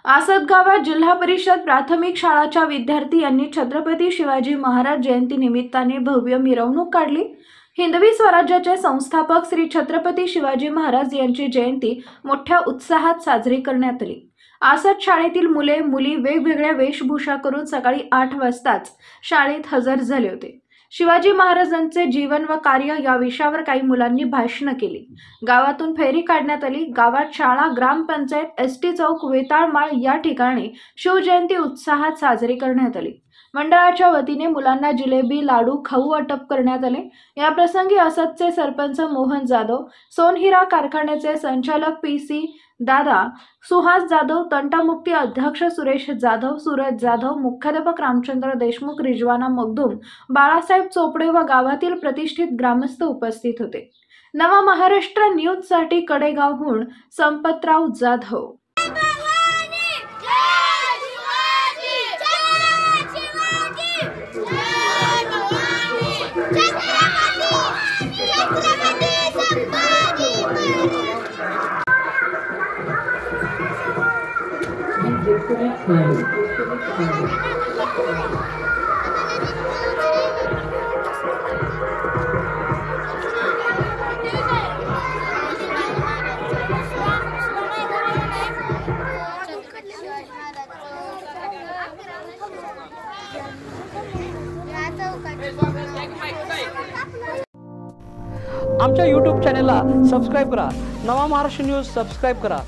आसत गावात जिल्हा परिषद प्राथमिक शाळाच्या विद्यार्थी यांनी छत्रपती शिवाजी महाराज जयंती निमित्ताने भव्य मिरवणूक काढली। हिंदवी स्वराज्याचे संस्थापक श्री छत्रपती शिवाजी महाराज यांची जयंती मोठ्या उत्साहात साजरी करण्यात आली। आसत शाळेतील मुले मुली वेगवेगळ्या वेशभूषा करून सकाळी 8 वाजताच शाळेत हजर झाले होते। शिवाजी महाराजांचे जीवन व कार्य या विषयावर काही मुलांनी भाषण केली। गावातून फेरी काढण्यात आली। गावात शाळा, ग्रामपंचायत, एसटी चौक, वेताळमाळ या ठिकाणी शिवजयंती उत्साहात साजरी करण्यात आली। मंडळाच्या वतीने मुलांना जिलेबी, लाडू, खाऊ वाटप करण्यात आले। या प्रसंगी आसतचे सरपंच मोहन जाधव, सोनहिरा कारखान्याचे संचालक पीसी दादा, सुहास जाधव, तंटामुक्ती अध्यक्ष सुरेश जाधव, सूरज जाधव, मुख्याध्यापक रामचंद्र देशमुख, रिजवाना मगदूम, बाळासाहेब चोपडे व गावातील प्रतिष्ठित ग्रामस्थ उपस्थित होते। नवा महाराष्ट्र न्यूज साठी कडेगावहून संपतराव जाधव। आमच्या YouTube चॅनलला सबस्क्राइब करा। नवा महाराष्ट्र न्यूज सबस्क्राइब करा।